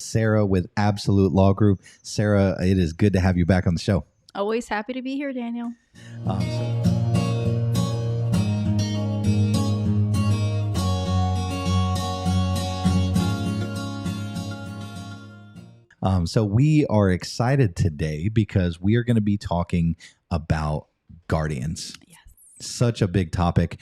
Sarah with Absolute Law Group. Sarah, it is good to have you back on the show. Always happy to be here, Daniel. So we are excited today because we are going to be talking about guardians. Yes. Such a big topic.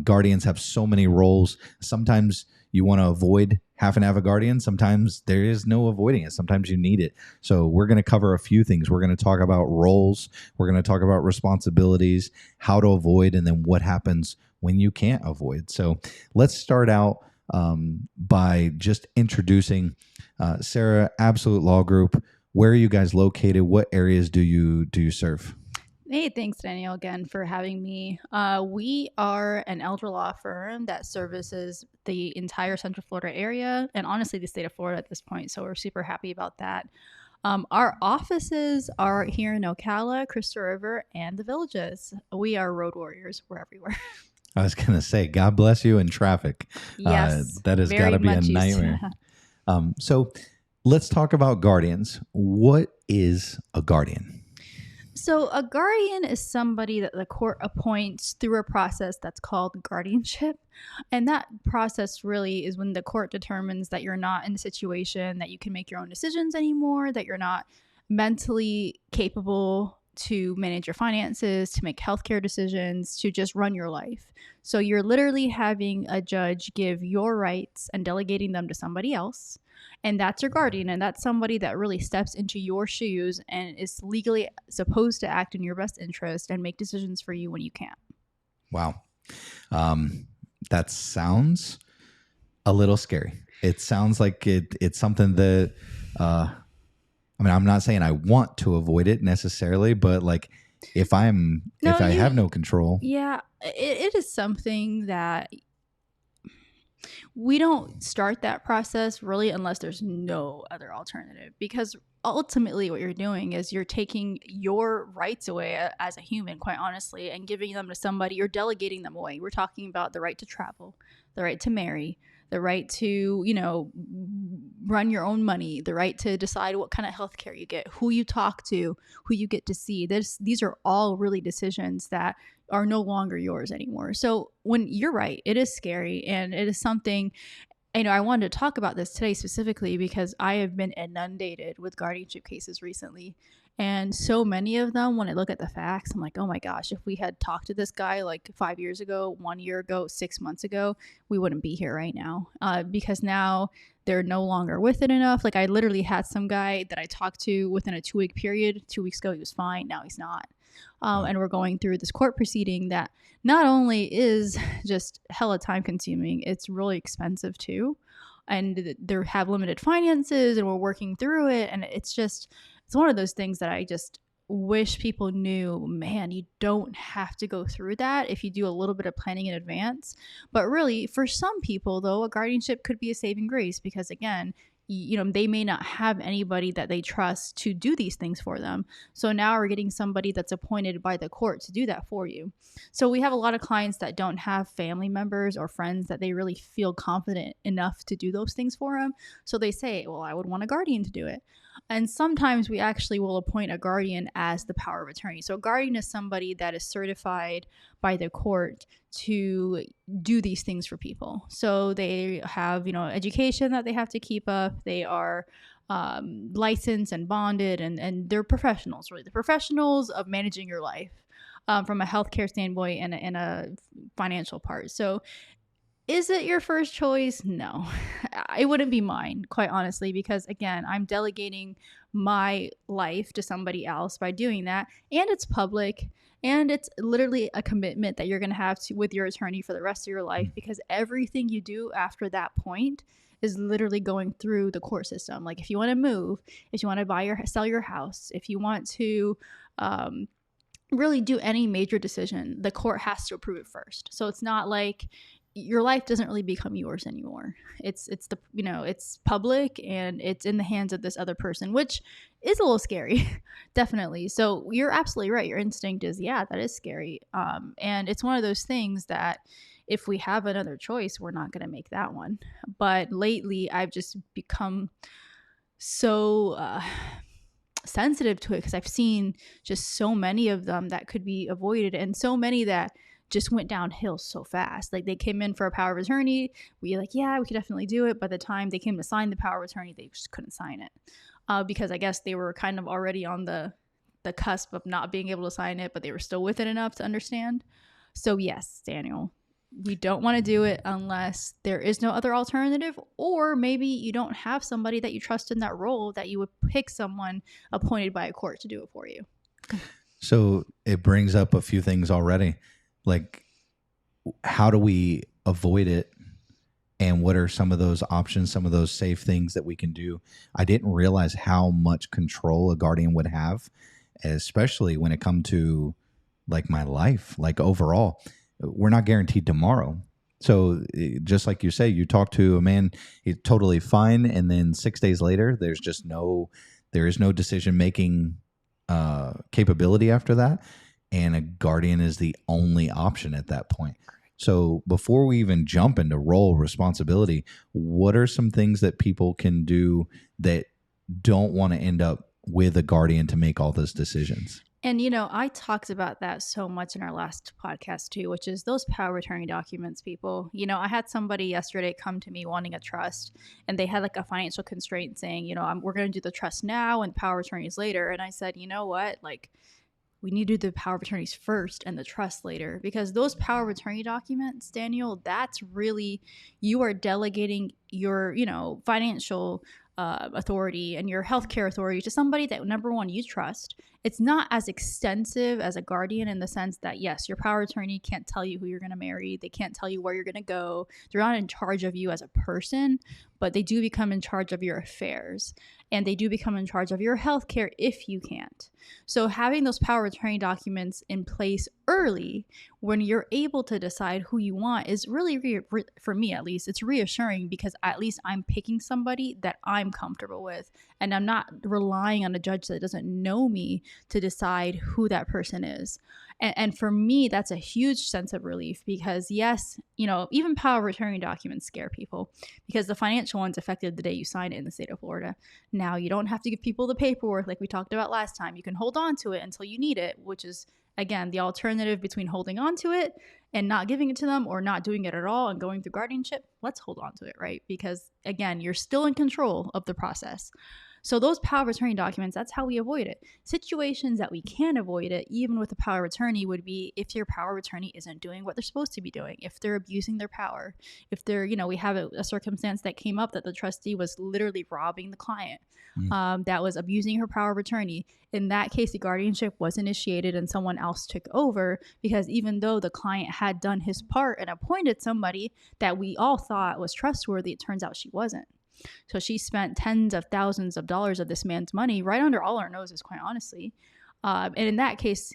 Guardians have so many roles. Sometimes you want to avoid having to have a guardian. Sometimes there is no avoiding it. Sometimes you need it. So we're going to cover a few things. We're going to talk about roles. We're going to talk about responsibilities, how to avoid, and then what happens when you can't avoid. So let's start out by just introducing Sarah, Absolute Law Group. Where are you guys located? What areas do you serve? Hey, thanks, Daniel, again for having me. We are an elder law firm that services the entire Central Florida area and honestly the state of Florida at this point. So we're super happy about that. Our offices are here in Ocala, Crystal River, and the Villages. We are road warriors. We're everywhere. I was going to say, God bless you in traffic. Yes. That has got to be a nightmare. So let's talk about guardians. What is a guardian? So a guardian is somebody that the court appoints through a process that's called guardianship. And that process really is when the court determines that you're not in a situation that you can make your own decisions anymore, that you're not mentally capable to manage your finances, to make healthcare decisions, to just run your life. So you're literally having a judge give your rights and delegating them to somebody else. And that's your guardian. And that's somebody that really steps into your shoes and is legally supposed to act in your best interest and make decisions for you when you can't. Wow. That sounds a little scary. It sounds like it's something that, I'm not saying I want to avoid it necessarily, but like if I have no control. Yeah, it is something that we don't start that process really unless there's no other alternative, because ultimately what you're doing is you're taking your rights away as a human, quite honestly, and giving them to somebody. You're delegating them away. We're talking about the right to travel, the right to marry, the right to, run your own money, the right to decide what kind of healthcare you get, who you talk to, who you get to see. These are all really decisions that are no longer yours anymore. So when you're right, it is scary, and it is something, I wanted to talk about this today specifically because I have been inundated with guardianship cases recently. And so many of them, when I look at the facts, I'm like, oh my gosh, if we had talked to this guy like 5 years ago, 1 year ago, 6 months ago, we wouldn't be here right now. Because now they're no longer with it enough. Like I literally had some guy that I talked to within a 2-week period. 2 weeks ago, he was fine. Now he's not. And we're going through this court proceeding that not only is just hella time consuming, it's really expensive too. And they have limited finances and we're working through it. And it's one of those things that I just wish people knew, man, you don't have to go through that if you do a little bit of planning in advance. But really, for some people, though, a guardianship could be a saving grace because, again, they may not have anybody that they trust to do these things for them. So now we're getting somebody that's appointed by the court to do that for you. So we have a lot of clients that don't have family members or friends that they really feel confident enough to do those things for them. So they say, well, I would want a guardian to do it. And sometimes we actually will appoint a guardian as the power of attorney. So a guardian is somebody that is certified by the court to do these things for people. So they have, education that they have to keep up. They are licensed and bonded, and they're professionals, really. The professionals of managing your life from a healthcare standpoint and a financial part. So is it your first choice? No, it wouldn't be mine, quite honestly, because again, I'm delegating my life to somebody else by doing that. And it's public, and it's literally a commitment that you're going to have with your attorney for the rest of your life, because everything you do after that point is literally going through the court system. Like if you want to move, if you want to sell your house, if you want to really do any major decision, the court has to approve it first. So it's not like your life doesn't really become yours anymore. It's public and it's in the hands of this other person, which is a little scary, definitely. So you're absolutely right. Your instinct is, yeah, that is scary. And it's one of those things that if we have another choice, we're not going to make that one. But lately I've just become so sensitive to it, because I've seen just so many of them that could be avoided, and so many that just went downhill so fast. Like, they came in for a power of attorney. We like, yeah, we could definitely do it. By the time they came to sign the power of attorney, they just couldn't sign it, because I guess they were kind of already on the cusp of not being able to sign it, but they were still with it enough to understand. So yes, Daniel, we don't want to do it unless there is no other alternative, or maybe you don't have somebody that you trust in that role, that you would pick someone appointed by a court to do it for you. So it brings up a few things already. Like, how do we avoid it? And what are some of those options, some of those safe things that we can do? I didn't realize how much control a guardian would have, especially when it comes to like my life, like overall. We're not guaranteed tomorrow. So just like you say, you talk to a man, he's totally fine, and then 6 days later, there is no decision making capability after that, and a guardian is the only option at that point. So before we even jump into role responsibility, what are some things that people can do that don't want to end up with a guardian to make all those decisions? And, I talked about that so much in our last podcast too, which is those power of attorney documents, people. I had somebody yesterday come to me wanting a trust, and they had like a financial constraint saying, we're going to do the trust now and power of attorneys later. And I said, you know what? Like, we need to do the power of attorneys first and the trust later, because those power of attorney documents, Daniel, that's really, you are delegating your, financial authority and your healthcare authority to somebody that, number one, you trust. It's not as extensive as a guardian in the sense that, yes, your power of attorney can't tell you who you're going to marry. They can't tell you where you're going to go. They're not in charge of you as a person, but they do become in charge of your affairs, and they do become in charge of your healthcare if you can't. So having those power of attorney documents in place early, when you're able to decide who you want, is really, for me at least, it's reassuring, because at least I'm picking somebody that I'm comfortable with, and I'm not relying on a judge that doesn't know me to decide who that person is. And for me, that's a huge sense of relief, because yes, even power of attorney documents scare people, because the financial one's effective the day you sign it in the state of Florida. Now, you don't have to give people the paperwork like we talked about last time. You can hold on to it until you need it, which is, again, the alternative between holding on to it and not giving it to them, or not doing it at all and going through guardianship. Let's hold on to it, right? Because again, you're still in control of the process. So those power of attorney documents, that's how we avoid it. Situations that we can avoid it, even with a power of attorney, would be if your power of attorney isn't doing what they're supposed to be doing, if they're abusing their power, if they're, we have a circumstance that came up that the trustee was literally robbing the client, that was abusing her power of attorney. In that case, the guardianship was initiated and someone else took over, because even though the client had done his part and appointed somebody that we all thought was trustworthy, it turns out she wasn't. So she spent tens of thousands of dollars of this man's money right under all our noses, quite honestly. And in that case,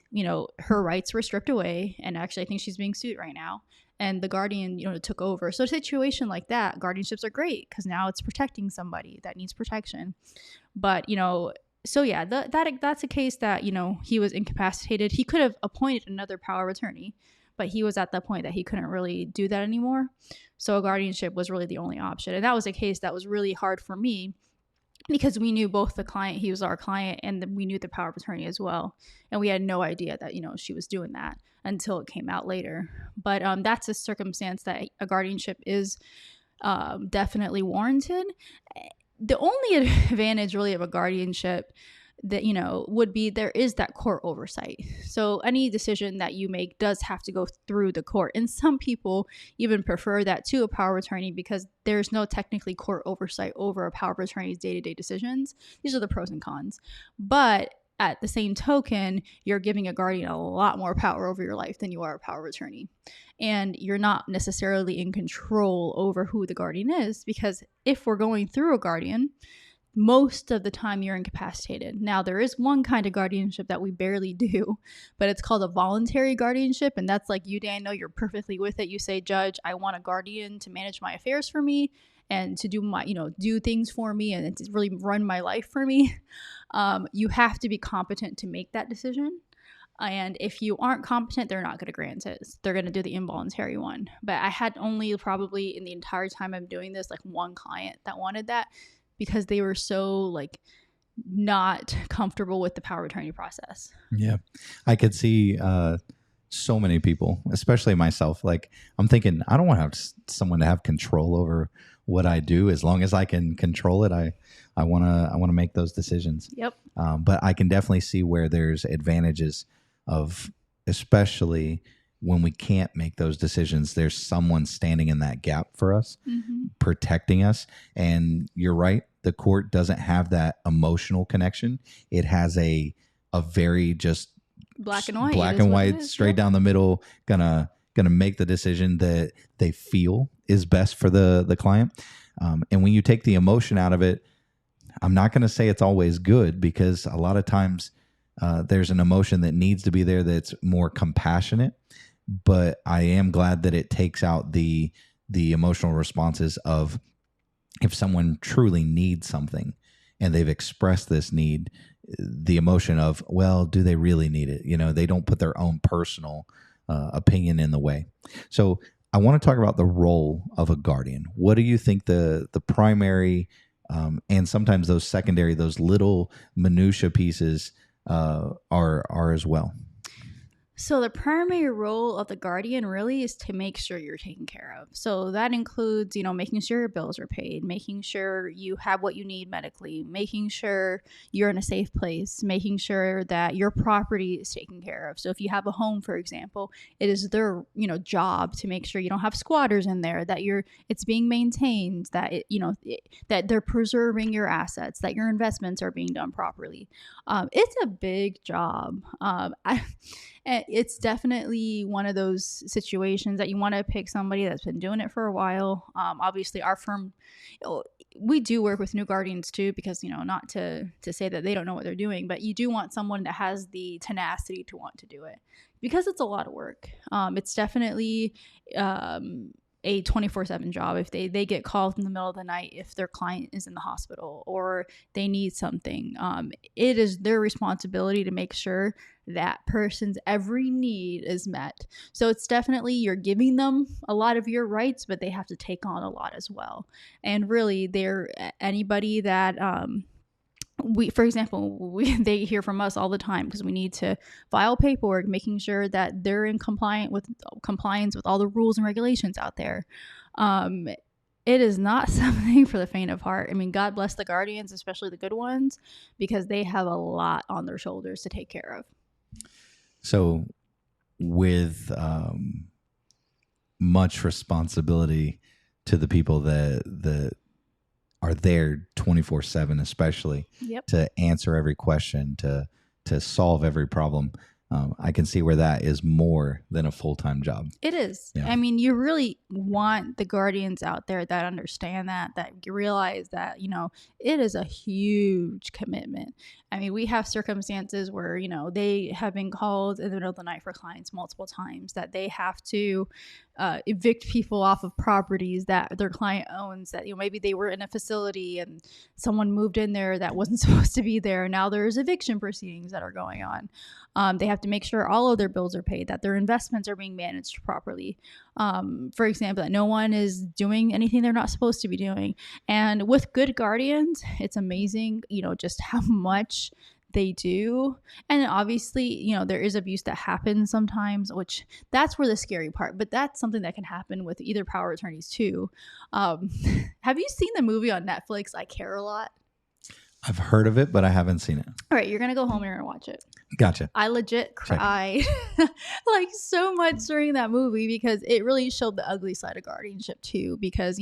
her rights were stripped away. And actually, I think she's being sued right now. And the guardian, took over. So a situation like that, guardianships are great, because now it's protecting somebody that needs protection. But, so yeah, that's a case that, he was incapacitated. He could have appointed another power of attorney, but he was at that point that he couldn't really do that anymore. So a guardianship was really the only option. And that was a case that was really hard for me, because we knew both the client, he was our client, and we knew the power of attorney as well. And we had no idea that, she was doing that until it came out later. But that's a circumstance that a guardianship is definitely warranted. The only advantage really of a guardianship that, would be there is that court oversight. So any decision that you make does have to go through the court. And some people even prefer that to a power of attorney, because there's no technically court oversight over a power of attorney's day-to-day decisions. These are the pros and cons. But at the same token, you're giving a guardian a lot more power over your life than you are a power of attorney. And you're not necessarily in control over who the guardian is, because if we're going through a guardian, most of the time you're incapacitated. Now, there is one kind of guardianship that we barely do, but it's called a voluntary guardianship. And that's like you, Daniel, you're perfectly with it. You say, Judge, I want a guardian to manage my affairs for me and to do my, do things for me and to really run my life for me. You have to be competent to make that decision. And if you aren't competent, they're not going to grant it. They're going to do the involuntary one. But I had only probably in the entire time I'm doing this, like one client that wanted that. because they were so like not comfortable with the power of attorney process. Yeah. I could see so many people, especially myself. Like, I'm thinking, I don't want to have someone to have control over what I do. As long as I can control it, I want to make those decisions. Yep. But I can definitely see where there's advantages of, especially when we can't make those decisions, there's someone standing in that gap for us, protecting us. And you're right, the court doesn't have that emotional connection. It has a very just black and white, straight down the middle, gonna make the decision that they feel is best for the client. And when you take the emotion out of it, I'm not going to say it's always good, because a lot of times there's an emotion that needs to be there that's more compassionate. But I am glad that it takes out the emotional responses of, if someone truly needs something and they've expressed this need, the emotion of, well, do they really need it? They don't put their own personal opinion in the way. So I want to talk about the role of a guardian. What do you think the primary and sometimes those secondary, those little minutia pieces are as well? So the primary role of the guardian really is to make sure you're taken care of. So that includes, making sure your bills are paid, making sure you have what you need medically, making sure you're in a safe place, making sure that your property is taken care of. So if you have a home, for example, it is their, job to make sure you don't have squatters in there, that it's being maintained, that that they're preserving your assets, that your investments are being done properly. It's a big job. It's definitely one of those situations that you want to pick somebody that's been doing it for a while. Obviously, our firm, we do work with new guardians too, because, not to say that they don't know what they're doing, but you do want someone that has the tenacity to want to do it, because it's a lot of work. It's definitely a 24/7 job. If they get called in the middle of the night, if their client is in the hospital or they need something, it is their responsibility to make sure that person's every need is met. So it's definitely, you're giving them a lot of your rights, but they have to take on a lot as well. And really, they're anybody that for example, they hear from us all the time because we need to file paperwork, making sure that they're in compliance with all the rules and regulations out there. It is not something for the faint of heart. I mean, God bless the guardians, especially the good ones, because they have a lot on their shoulders to take care of. So with much responsibility to the people that are there 24/7, especially to answer every question, to solve every problem. I can see where that is more than a full-time job. It is. Yeah. I mean, you really want the guardians out there that understand that you realize that, it is a huge commitment. I mean, we have circumstances where, they have been called in the middle of the night for clients multiple times, that they have to evict people off of properties that their client owns, that, maybe they were in a facility and someone moved in there that wasn't supposed to be there. Now there's eviction proceedings that are going on. They have to make sure all of their bills are paid, that their investments are being managed properly. For example, that no one is doing anything they're not supposed to be doing. And with good guardians, it's amazing, just how much they do. And obviously, there is abuse that happens sometimes, which that's where the scary part, but that's something that can happen with either power attorneys too. Have you seen the movie on Netflix, I Care a Lot? I've heard of it, but I haven't seen it. All right, you're going to go home and you're going to watch it. Gotcha. I legit cried like so much during that movie, because it really showed the ugly side of guardianship too, because,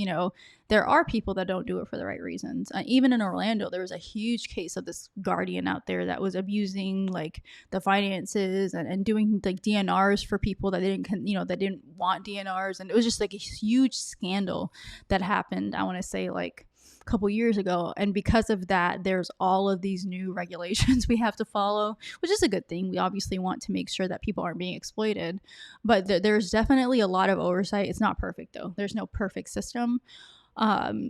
there are people that don't do it for the right reasons. Even in Orlando, there was a huge case of this guardian out there that was abusing like the finances and doing like DNRs for people that that didn't want DNRs. And it was just like a huge scandal that happened, I want to say like couple years ago, and because of that, there's all of these new regulations we have to follow, which is a good thing. We obviously want to make sure that people aren't being exploited, but there's definitely a lot of oversight. It's not perfect though. There's no perfect system.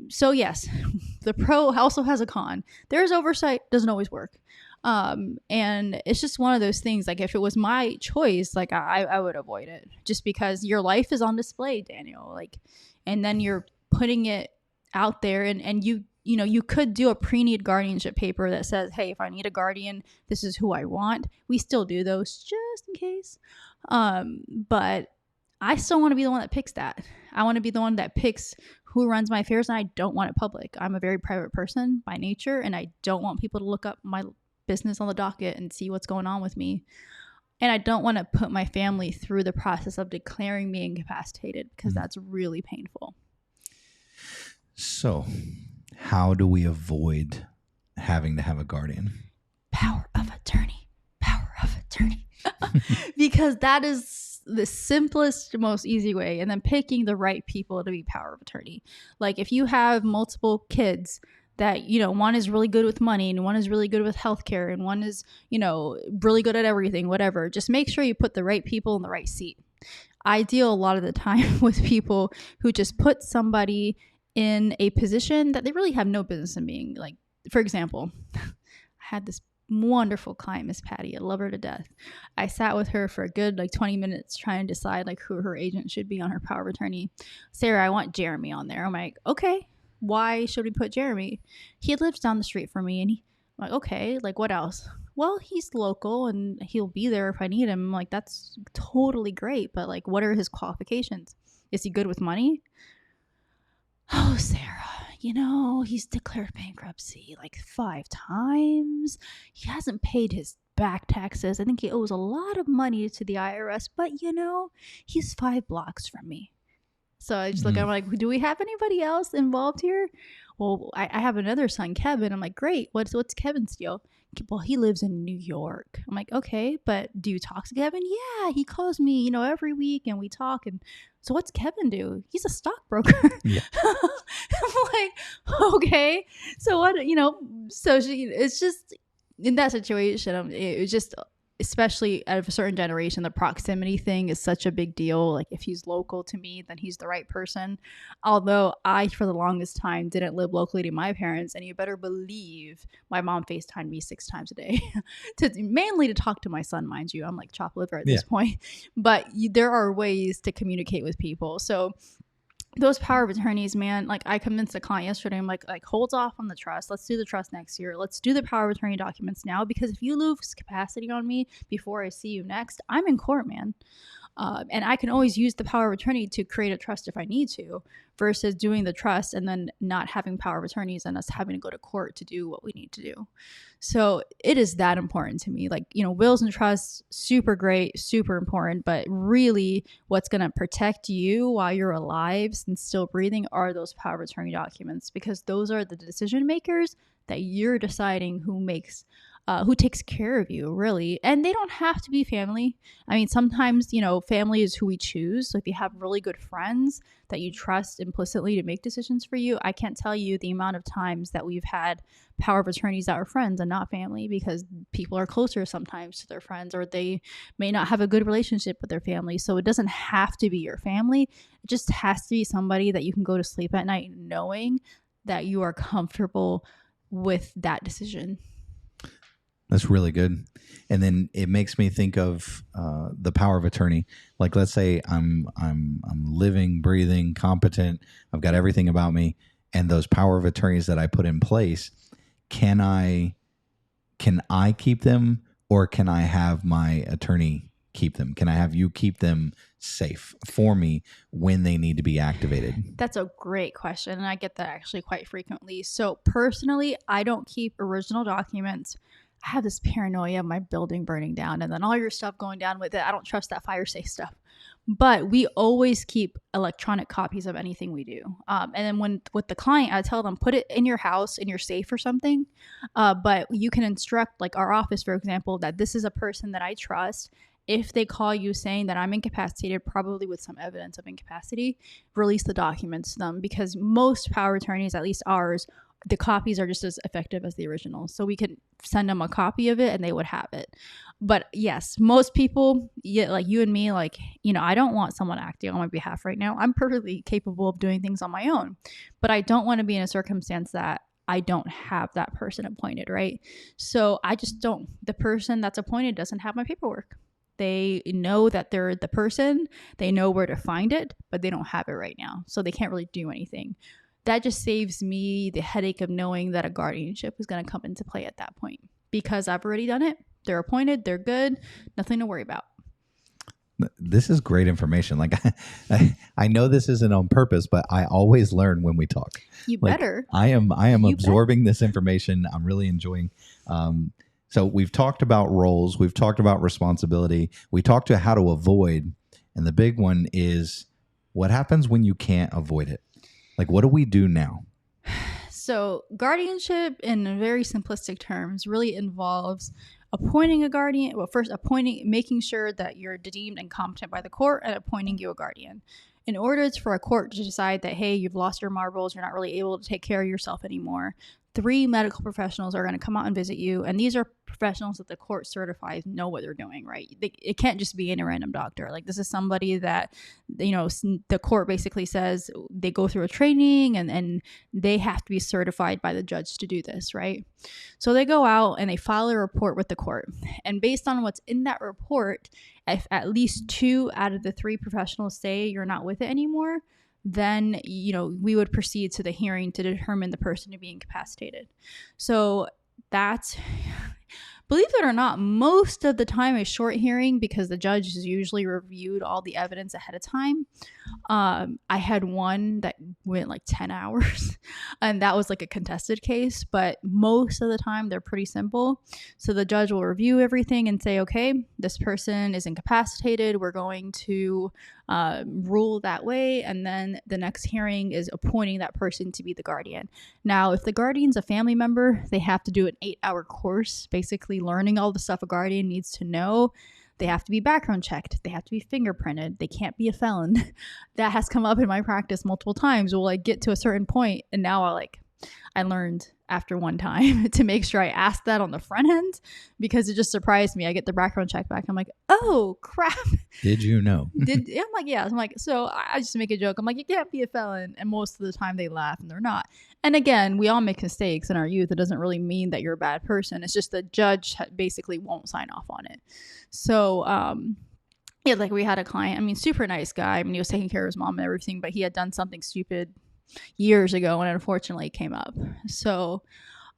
So yes, the pro also has a con. There's oversight, doesn't always work. And it's just one of those things, like if it was my choice, like I would avoid it, just because your life is on display, Daniel, like, and then you're putting it out there, and you you could do a pre-need guardianship paper that says, hey, if I need a guardian, this is who I want. We still do those just in case. But I still want to be the one that picks that. I want to be the one that picks who runs my affairs, and I don't want it public. I'm a very private person by nature, and I don't want people to look up my business on the docket and see what's going on with me. And I don't want to put my family through the process of declaring me incapacitated, because that's really painful. So, how do we avoid having to have a guardian? Power of attorney. Power of attorney. Because that is the simplest, most easy way. And then picking the right people to be power of attorney. Like if you have multiple kids that, one is really good with money and one is really good with healthcare and one is, really good at everything, whatever. Just make sure you put the right people in the right seat. I deal a lot of the time with people who just put somebody in a position that they really have no business in being. Like, for example, I had this wonderful client, Miss Patty. I love her to death. I sat with her for a good 20 minutes trying to decide who her agent should be on her power of attorney. Sarah, I want Jeremy on there. I'm like, okay, why should we put Jeremy? He lives down the street from me. And I'm like, okay, what else? Well, he's local and he'll be there if I need him. I'm like, that's totally great. But what are his qualifications? Is he good with money? Oh, Sarah, he's declared bankruptcy 5 times. He hasn't paid his back taxes. I think he owes a lot of money to the IRS, but he's 5 blocks from me. So I just I'm like, do we have anybody else involved here? Well, I have another son, Kevin. I'm like, great. What's Kevin's deal? Well, he lives in New York. I'm like, okay, but do you talk to Kevin? Yeah, he calls me, every week and we talk. And so what's Kevin do? He's a stockbroker. Yeah. I'm like, okay. So what, so it's just in that situation, it was just, especially out of a certain generation, the proximity thing is such a big deal. If he's local to me, then he's the right person. Although I, for the longest time, didn't live locally to my parents, and you better believe my mom FaceTimed me 6 times a day, mainly to talk to my son, mind you. I'm like chopped liver at this point. But there are ways to communicate with people. So those power of attorneys, man, I convinced a client yesterday, I'm like hold off on the trust. Let's do the trust next year. Let's do the power of attorney documents now, because if you lose capacity on me before I see you next, I'm in court, man. And I can always use the power of attorney to create a trust if I need to, versus doing the trust and then not having power of attorneys and us having to go to court to do what we need to do. So it is that important to me. Wills and trusts, super great, super important, but really what's going to protect you while you're alive and still breathing are those power of attorney documents, because those are the decision makers that you're deciding who takes care of you, really. And they don't have to be family. I mean, sometimes, family is who we choose. So if you have really good friends that you trust implicitly to make decisions for you, I can't tell you the amount of times that we've had power of attorneys that are friends and not family, because people are closer sometimes to their friends, or they may not have a good relationship with their family. So it doesn't have to be your family. It just has to be somebody that you can go to sleep at night knowing that you are comfortable with that decision. That's really good. And then it makes me think of the power of attorney. Let's say I'm living, breathing, competent. I've got everything about me, and those power of attorneys that I put in place, can I keep them, or can I have my attorney keep them? Can I have you keep them safe for me when they need to be activated? That's a great question, and I get that actually quite frequently. So personally, I don't keep original documents. I have this paranoia of my building burning down and then all your stuff going down with it. I don't trust that fire safe stuff. But we always keep electronic copies of anything we do. And then with the client, I tell them, put it in your house, in your safe or something. But you can instruct, our office, for example, that this is a person that I trust. If they call you saying that I'm incapacitated, probably with some evidence of incapacity, release the documents to them, because most power attorneys, at least ours, the copies are just as effective as the original. So we could send them a copy of it and they would have it. But yes, most people, like you and me, I don't want someone acting on my behalf right now. I'm perfectly capable of doing things on my own, but I don't want to be in a circumstance that I don't have that person appointed, right? So I just don't. The person that's appointed doesn't have my paperwork. They know that they're the person, they know where to find it, but they don't have it right now. So they can't really do anything. that just saves me the headache of knowing that a guardianship is going to come into play at that point, because I've already done it. They're appointed, they're good, nothing to worry about. This is great information. Like, I know this isn't on purpose, but I always learn when we talk. You Like, better. I am You absorbing this information. I'm really enjoying. So we've talked about roles. We've talked about responsibility. We talked to how to avoid. And the big one is what happens when you can't avoid it? Like, what do we do now? So guardianship, in very simplistic terms, really involves appointing a guardian. Well, first making sure that you're deemed incompetent by the court and appointing you a guardian. In order for a court to decide that, hey, you've lost your marbles, you're not really able to take care of yourself anymore, 3 medical professionals are going to come out and visit you. And these are professionals that the court certifies know what they're doing, right? It can't just be any random doctor. Like, this is somebody that, the court basically says they go through a training and they have to be certified by the judge to do this, right? So they go out and they file a report with the court. And based on what's in that report, if at least 2 out of the 3 professionals say you're not with it anymore, then, we would proceed to the hearing to determine the person to be incapacitated. So that's, believe it or not, most of the time a short hearing, because the judge has usually reviewed all the evidence ahead of time. I had one that went like 10 hours and that was like a contested case, but most of the time they're pretty simple. So the judge will review everything and say, okay, this person is incapacitated. We're going to rule that way. And then the next hearing is appointing that person to be the guardian. Now, if the guardian's a family member, they have to do an 8-hour course, basically learning all the stuff a guardian needs to know. They have to be background checked. They have to be fingerprinted. They can't be a felon. That has come up in my practice multiple times. We'll get to a certain point, and now I learned after one time to make sure I asked that on the front end, because it just surprised me. I get the background check back. I'm like, oh crap. Did you know? I'm like, yeah. I'm like, so I just make a joke. I'm like, you can't be a felon. And most of the time they laugh and they're not. And again, we all make mistakes in our youth. It doesn't really mean that you're a bad person. It's just the judge basically won't sign off on it. So, yeah, like we had a client, super nice guy. He was taking care of his mom and everything, but he had done something stupid years ago and unfortunately it came up. So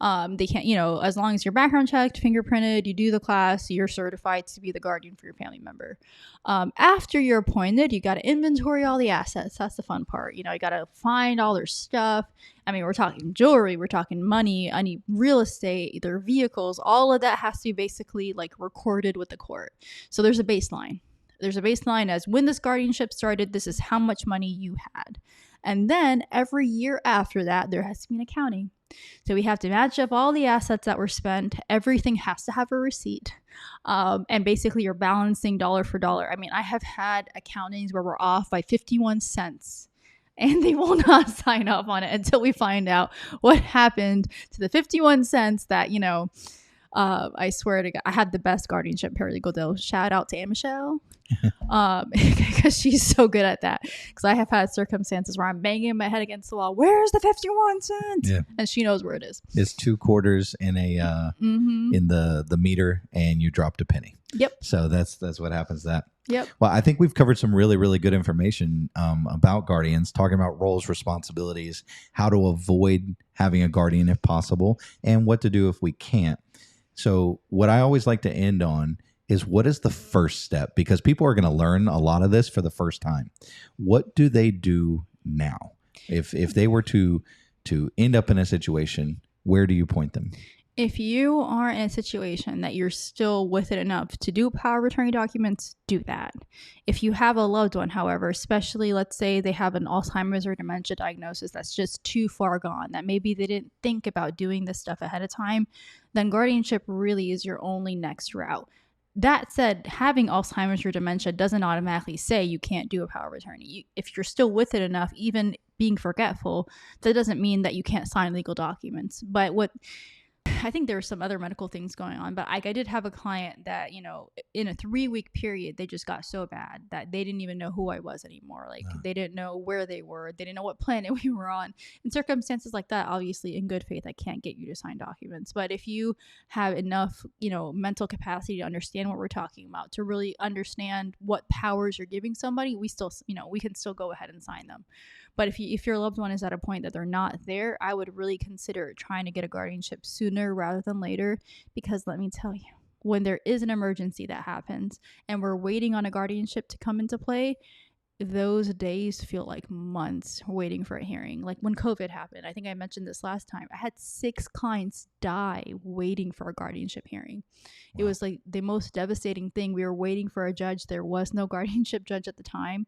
they can't, as long as you're background checked, fingerprinted, you do the class, you're certified to be the guardian for your family member. After you're appointed, you got to inventory all the assets. That's the fun part. You got to find all their stuff. We're talking jewelry, we're talking money, any real estate, their vehicles, all of that has to be basically recorded with the court. So there's a baseline. There's a baseline as when this guardianship started, this is how much money you had. And then every year after that, there has to be an accounting. So we have to match up all the assets that were spent. Everything has to have a receipt. And basically you're balancing dollar for dollar. I have had accountings where we're off by 51 cents. And they will not sign off on it until we find out what happened to the 51 cents that, I swear to God, I had the best guardianship paralegal deal. Shout out to Anne Michelle. Because she's so good at that. Because I have had circumstances where I'm banging my head against the wall. Where's the 51 cents? Yeah. And she knows where it is. It's 2 quarters in a in the meter, and you dropped a penny. Yep. So that's what happens. Yep. Well, I think we've covered some really, really good information about guardians, talking about roles, responsibilities, how to avoid having a guardian if possible, and what to do if we can't. So what I always like to end on is, what is the first step? Because people are going to learn a lot of this for the first time. What do they do now? If they were to end up in a situation, where do you point them? If you are in a situation that you're still with it enough to do power of attorney documents, do that. If you have a loved one, however, especially let's say they have an Alzheimer's or dementia diagnosis that's just too far gone, that maybe they didn't think about doing this stuff ahead of time, then guardianship really is your only next route. That said, having Alzheimer's or dementia doesn't automatically say you can't do a power of attorney. If you're still with it enough, even being forgetful, that doesn't mean that you can't sign legal documents. But I think there were some other medical things going on, but I did have a client that, you know, in a 3-week period, they just got so bad that they didn't even know who I was anymore. Like they didn't know where they were. They didn't know what planet we were on. In circumstances like that, obviously in good faith, I can't get you to sign documents. But if you have enough, you know, mental capacity to understand what we're talking about, to really understand what powers you're giving somebody, we still, you know, we can still go ahead and sign them. But if your loved one is at a point that they're not there, I would really consider trying to get a guardianship sooner rather than later, because let me tell you, when there is an emergency that happens and we're waiting on a guardianship to come into play, those days feel like months waiting for a hearing. Like when COVID happened, I think I mentioned this last time, I had 6 clients die waiting for a guardianship hearing. Wow. It was like the most devastating thing. We were waiting for a judge. There was no guardianship judge at the time.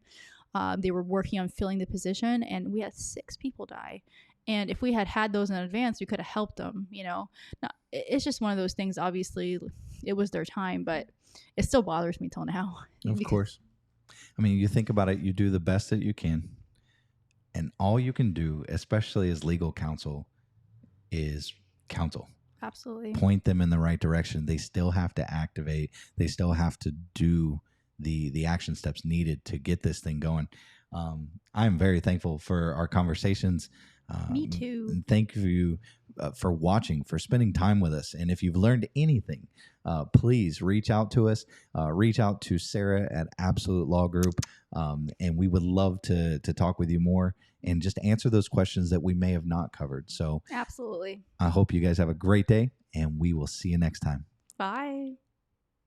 They were working on filling the position, and we had 6 people die. And if we had had those in advance, we could have helped them, you know. Now, it's just one of those things. Obviously, it was their time, but it still bothers me till now. Of course. I mean, you think about it, you do the best that you can. And all you can do, especially as legal counsel, is counsel. Absolutely. Point them in the right direction. They still have to activate. They still have to do the action steps needed to get this thing going. I'm very thankful for our conversations. Me too. Thank you for watching, for spending time with us. And if you've learned anything, please reach out to us. Reach out to Sarah at Absolute Law Group. And we would love to talk with you more and just answer those questions that we may have not covered. So absolutely. I hope you guys have a great day, and we will see you next time. Bye.